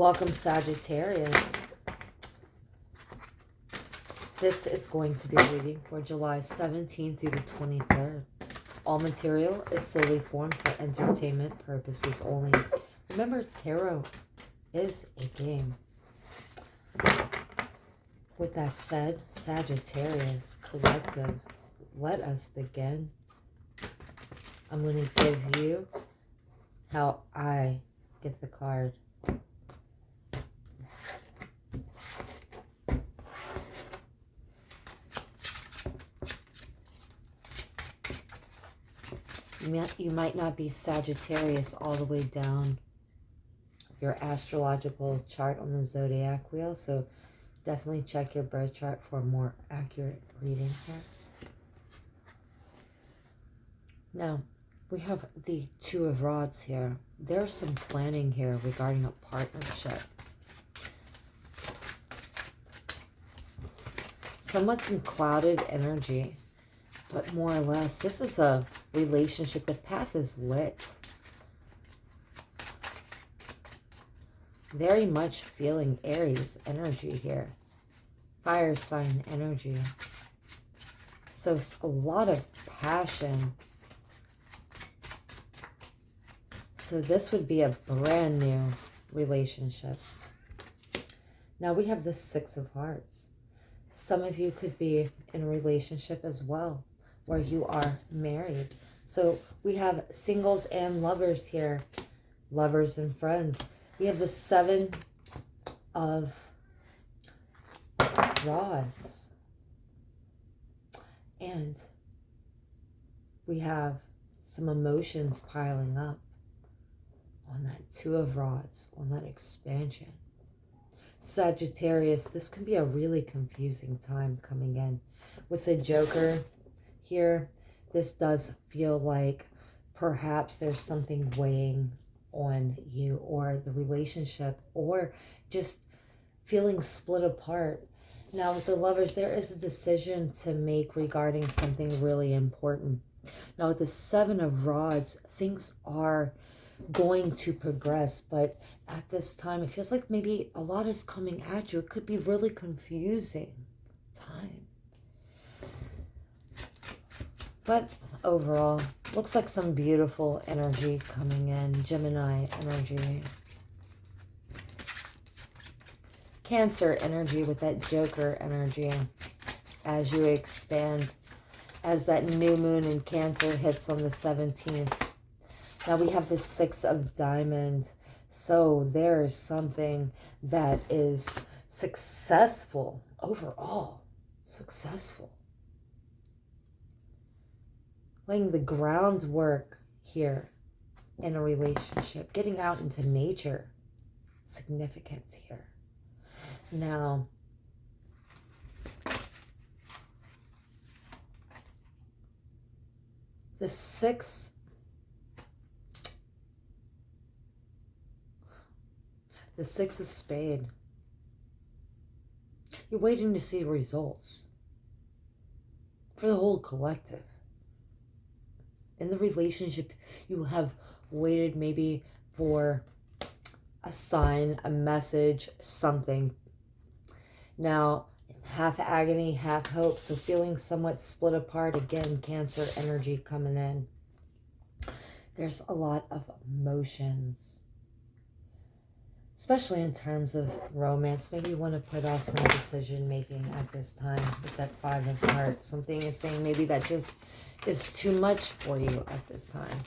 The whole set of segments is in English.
Welcome, Sagittarius. This is going to be a reading for July 17th through the 23rd. All material is solely formed for entertainment purposes only. Remember, tarot is a game. With that said, Sagittarius Collective, let us begin. I'm going to give you how I get the card. You might not be Sagittarius all the way down your astrological chart on the zodiac wheel, so definitely check your birth chart for a more accurate reading here. Now, we have the Two of Rods here. There's some planning here regarding a partnership. Somewhat some clouded energy. But more or less, this is a relationship. The path is lit. Very much feeling Aries energy here. Fire sign energy. So a lot of passion. So this would be a brand new relationship. Now we have the Six of Hearts. Some of you could be in a relationship as well, where you are married. So we have singles and lovers here, lovers and friends. We have the Seven of Rods, and we have some emotions piling up on that Two of Rods, on that expansion. Sagittarius, this can be a really confusing time coming in. With the Joker here, this does feel like perhaps there's something weighing on you or the relationship, or just feeling split apart. Now with the Lovers, there is a decision to make regarding something really important. Now with the Seven of Rods, things are going to progress, but at this time it feels like maybe a lot is coming at you. It could be really confusing time. But overall, looks like some beautiful energy coming in. Gemini energy. Cancer energy with that Joker energy as you expand, as that new moon in Cancer hits on the 17th. Now we have the Six of Diamonds. So there is something that is successful overall. Successful. Laying the groundwork here in a relationship. Getting out into nature. Significance here. Now, the Six of Spades. You're waiting to see results for the whole collective. In the relationship, you have waited maybe for a sign, a message, something. Now, half agony, half hope. So feeling somewhat split apart. Again, Cancer energy coming in. There's a lot of emotions, especially in terms of romance. Maybe you want to put off some decision making at this time with that Five of Hearts. Something is saying maybe that just is too much for you at this time.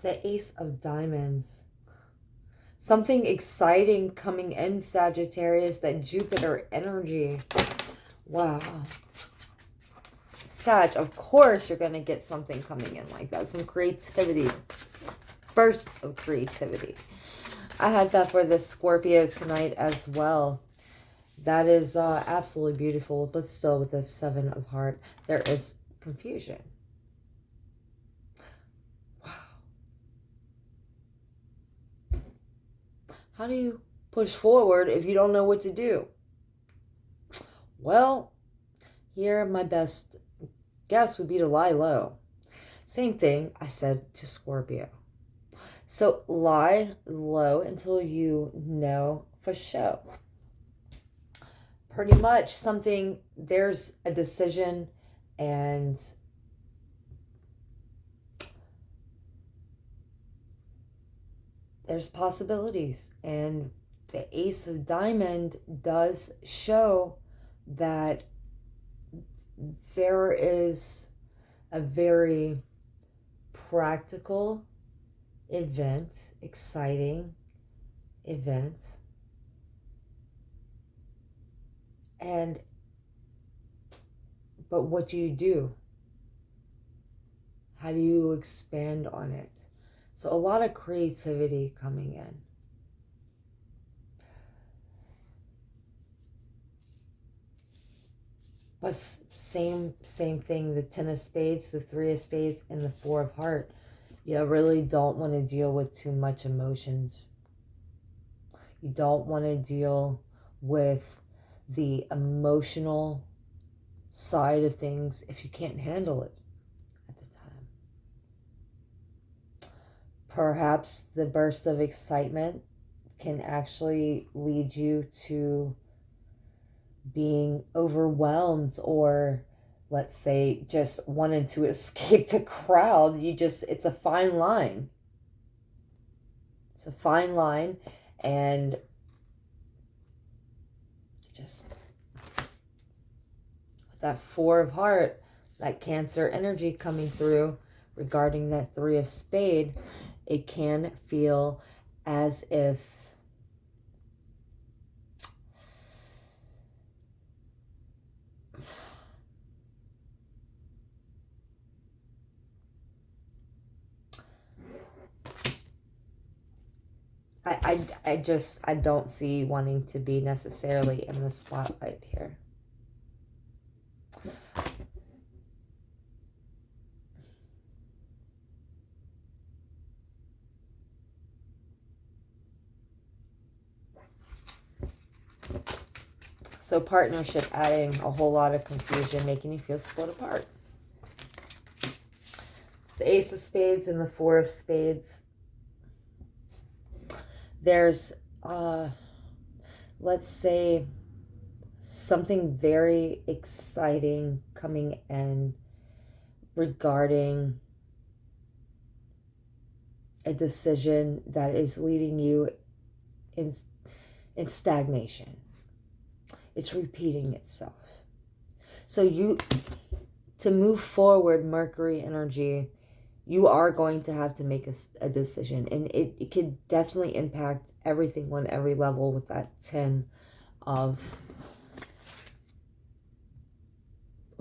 The Ace of Diamonds. Something exciting coming in, Sagittarius. That Jupiter energy. Wow. Sag, of course you're going to get something coming in like that. Some creativity. Burst of creativity. I had that for the Scorpio tonight as well. That is absolutely beautiful. But still, with the Seven of Hearts, there is confusion. Wow. How do you push forward if you don't know what to do? Well, here my best guess would be to lie low. Same thing I said to Scorpio. So lie low until you know for sure. Pretty much something, there's a decision and there's possibilities. And the Ace of Diamond does show that there is a very practical event, exciting event. But what do you do? How do you expand on it? So a lot of creativity coming in. But same thing, the 10 of spades, the 3 of spades, and the 4 of heart. You really don't want to deal with too much emotions. You don't want to deal with the emotional side of things if you can't handle it at the time. Perhaps the burst of excitement can actually lead you to being overwhelmed, or let's say just wanting to escape the crowd. It's a fine line. It's a fine line, and just with that 4 of heart, that Cancer energy coming through regarding that 3 of spade, it can feel as if I don't see wanting to be necessarily in the spotlight here. So partnership adding a whole lot of confusion, making you feel split apart. The Ace of Spades and the 4 of Spades. There's, let's say, something very exciting coming in regarding a decision that is leading you in stagnation. It's repeating itself. So to move forward, Mercury energy, you are going to have to make a decision. And it could definitely impact everything on every level with that 10 of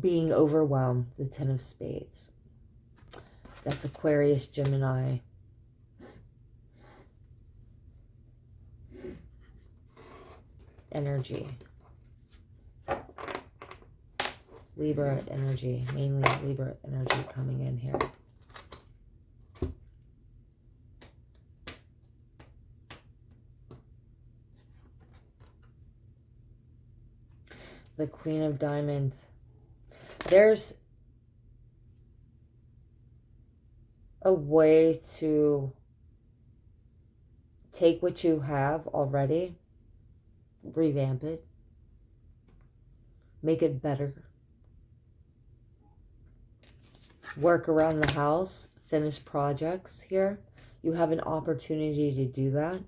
being overwhelmed, the 10 of spades. That's Aquarius, Gemini. Energy. Libra energy, mainly Libra energy coming in here. The Queen of Diamonds. There's a way to take what you have already, revamp it, make it better, work around the house, finish projects here. You have an opportunity to do that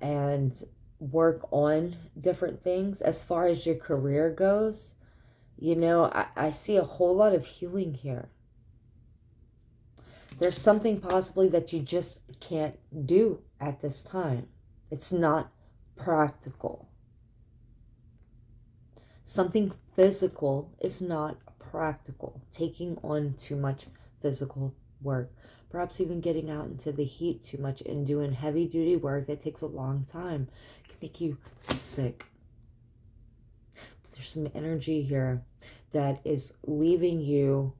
and work on different things. As far as your career goes, I see a whole lot of healing here. There's something possibly that you just can't do at this time. It's not practical. Something physical is not practical. Taking on too much physical work. Perhaps even getting out into the heat too much and doing heavy duty work that takes a long time can make you sick. There's some energy here that is leaving you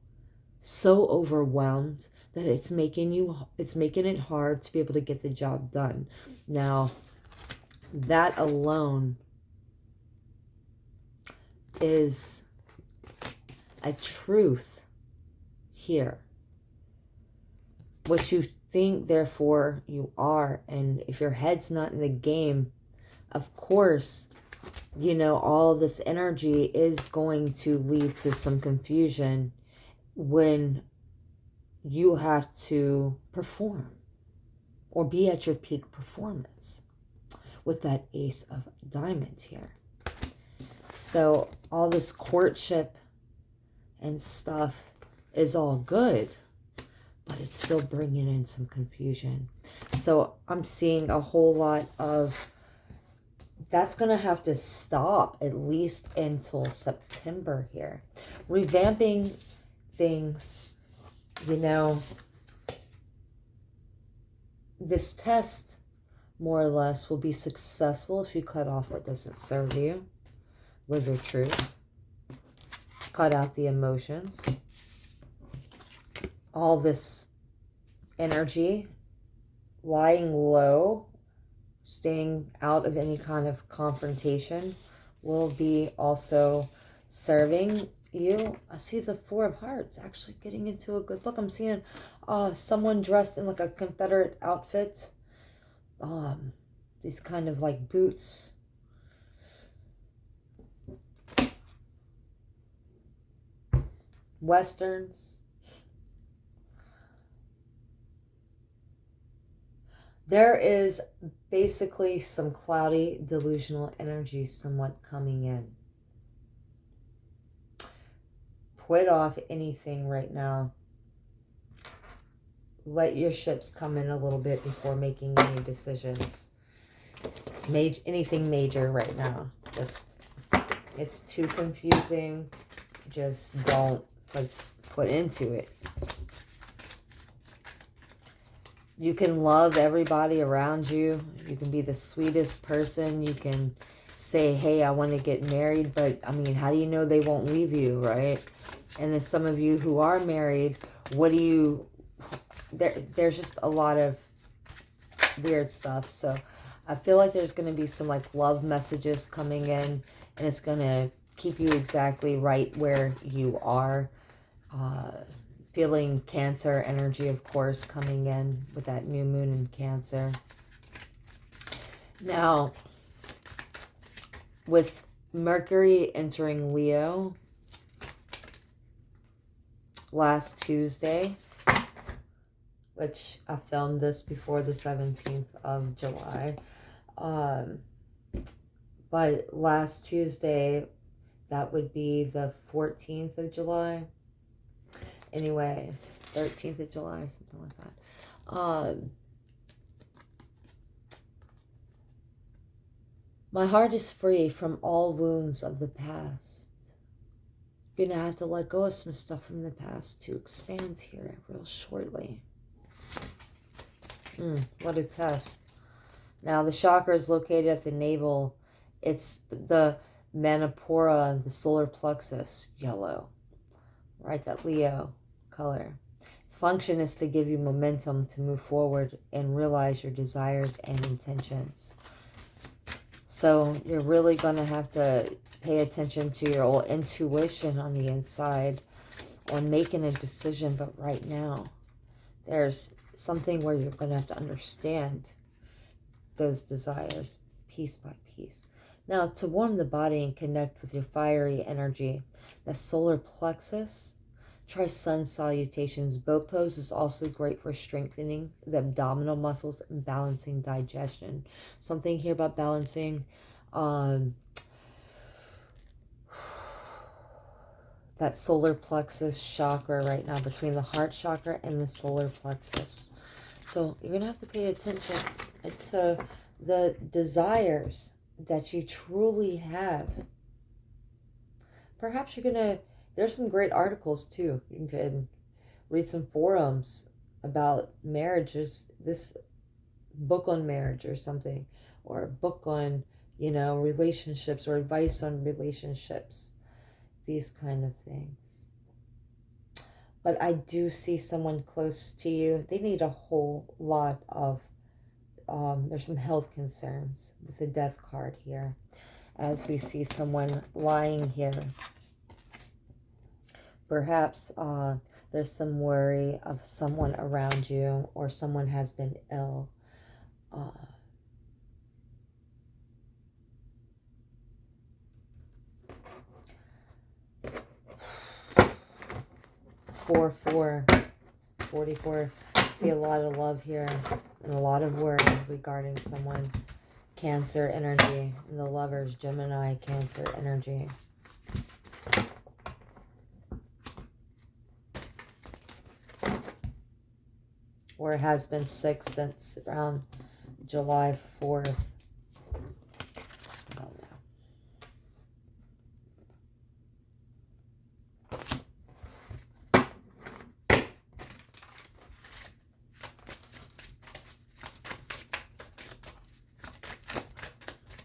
so overwhelmed that it's making it hard to be able to get the job done. Now, that alone is a truth here. what you think, therefore you are. And if your head's not in the game, of course, you know, all this energy is going to lead to some confusion when you have to perform or be at your peak performance with that Ace of Diamonds here. So all this courtship and stuff is all good, but it's still bringing in some confusion. So I'm seeing a whole lot of, that's going to have to stop at least until September here. Revamping things, you know, this test more or less will be successful if you cut off what doesn't serve you, live your truth, cut out the emotions. All this energy, lying low, staying out of any kind of confrontation will be also serving you. I see the Four of Hearts actually getting into a good book. I'm seeing someone dressed in like a Confederate outfit. These kind of like boots. Westerns. There is basically some cloudy, delusional energy somewhat coming in. Put off anything right now. Let your ships come in a little bit before making any decisions. Anything major right now. Just, it's too confusing. Just don't put into it. You can love everybody around you. You can be the sweetest person. You can say, hey, I want to get married. But, I mean, how do you know they won't leave you, right? And then some of you who are married, what do you... There's just a lot of weird stuff. So I feel like there's going to be some, like, love messages coming in. And it's going to keep you exactly right where you are. Feeling Cancer energy, of course, coming in with that new moon in Cancer. Now, with Mercury entering Leo last Tuesday, which I filmed this before the 17th of July. But last Tuesday, that would be the 14th of July. Anyway, 13th of July, something like that. My heart is free from all wounds of the past. You're going to have to let go of some stuff from the past to expand here real shortly. What a test. Now, the chakra is located at the navel. It's the Manipura, the solar plexus, yellow. Right, that Leo color. Its function is to give you momentum to move forward and realize your desires and intentions. So you're really going to have to pay attention to your old intuition on the inside on making a decision. But right now, there's something where you're going to have to understand those desires piece by piece. Now, to warm the body and connect with your fiery energy, the solar plexus, try sun salutations. Boat pose is also great for strengthening the abdominal muscles and balancing digestion. Something here about balancing that solar plexus chakra right now, between the heart chakra and the solar plexus. So you're going to have to pay attention to the desires that you truly have. Perhaps you're going to... There's some great articles too. You can read some forums about marriages, this book on marriage or something, or a book on, you know, relationships, or advice on relationships, these kind of things. But I do see someone close to you. They need a whole lot of, there's some health concerns with the Death card here, as we see someone lying here. Perhaps There's some worry of someone around you, or someone has been ill. 44. See a lot of love here and a lot of worry regarding someone. Cancer energy, and the Lovers, Gemini, Cancer energy. Or it has been 6 since around July 4th. I don't know.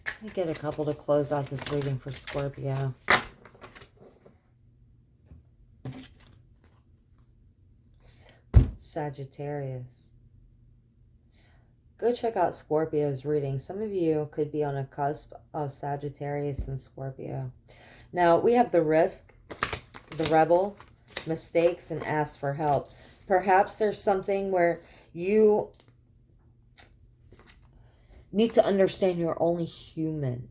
Let me get a couple to close out this reading for Scorpio. Sagittarius. Go check out Scorpio's reading. Some of you could be on a cusp of Sagittarius and Scorpio. Now, we have the Risk, the Rebel, Mistakes, and Ask for Help. Perhaps there's something where you need to understand you're only human.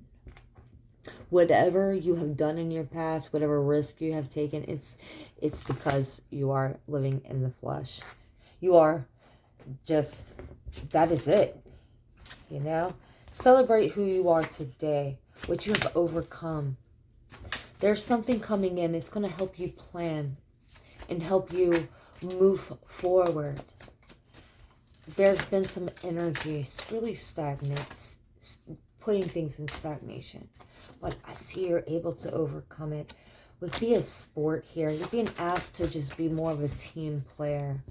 Whatever you have done in your past, whatever risk you have taken, it's because you are living in the flesh. You are just, that is it. You know? Celebrate who you are today, what you have overcome. There's something coming in. It's going to help you plan and help you move forward. There's been some energy, really stagnant, putting things in stagnation. But I see you're able to overcome it. With Be a Sport here, you're being asked to just be more of a team player.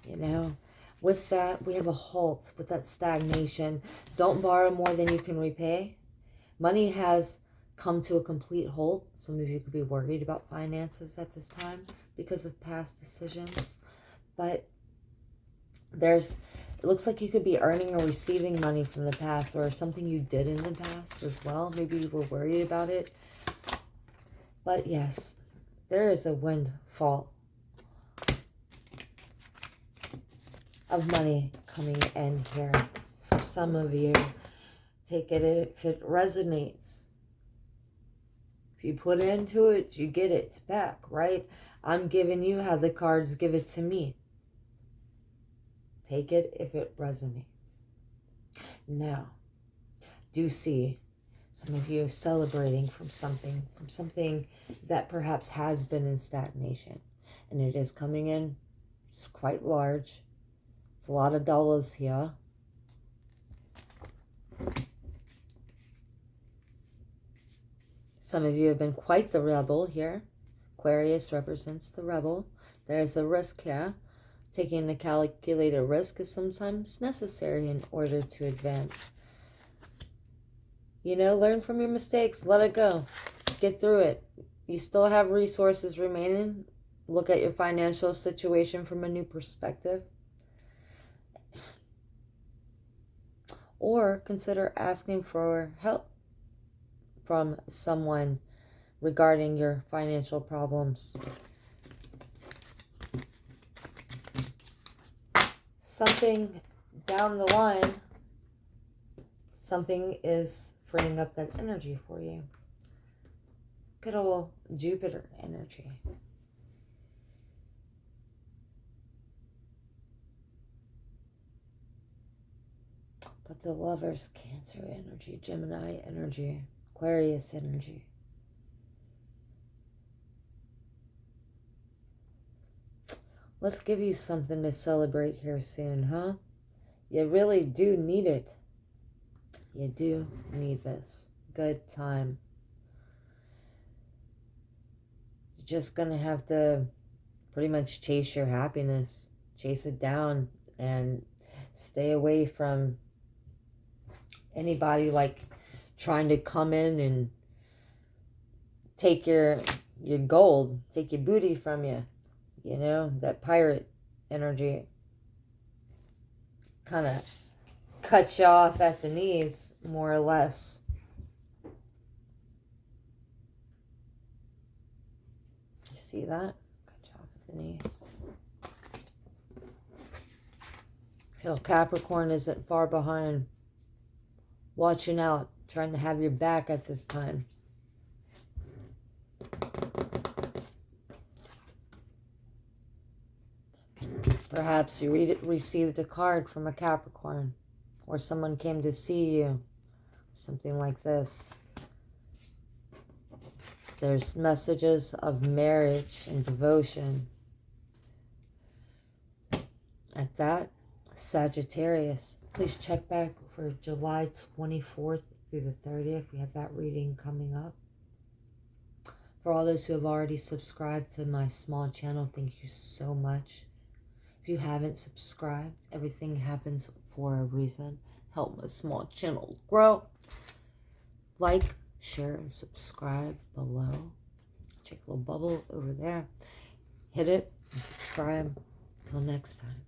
You know, with that, we have a halt, with that stagnation. Don't borrow more than you can repay. Money has come to a complete halt. Some of you could be worried about finances at this time because of past decisions. But it looks like you could be earning or receiving money from the past, or something you did in the past as well. Maybe you were worried about it. But yes, there is a windfall of money coming in here. For some of you, take it if it resonates. If you put into it, you get it back, right? I'm giving you how the cards give it to me. Take it if it resonates. Now, do see some of you celebrating from something that perhaps has been in stagnation. And it is coming in. It's quite large. It's a lot of dollars here. Some of you have been quite the rebel here. Aquarius represents the rebel. There's a risk here. Taking a calculated risk is sometimes necessary in order to advance. You know, learn from your mistakes. Let it go. Get through it. You still have resources remaining. Look at your financial situation from a new perspective. Or consider asking for help from someone regarding your financial problems. Something down the line, something is freeing up that energy for you. Good old Jupiter energy. But the Lovers, Cancer energy, Gemini energy, Aquarius energy. Let's give you something to celebrate here soon, huh? You really do need it. You do need this. Good time. You're just going to have to pretty much chase your happiness. Chase it down and stay away from anybody like trying to come in and take your gold, take your booty from you. You know, that pirate energy kind of cuts you off at the knees, more or less. You see that? Denise. Feel Capricorn isn't far behind. Watching out, trying to have your back at this time. Perhaps you received a card from a Capricorn, or someone came to see you, something like this. There's messages of marriage and devotion. At that, Sagittarius, please check back for July 24th through the 30th. We have that reading coming up. For all those who have already subscribed to my small channel, thank you so much. If you haven't subscribed, everything happens for a reason. Help my small channel grow. Like, share, and subscribe below. Check the little bubble over there. Hit it and subscribe. Until next time.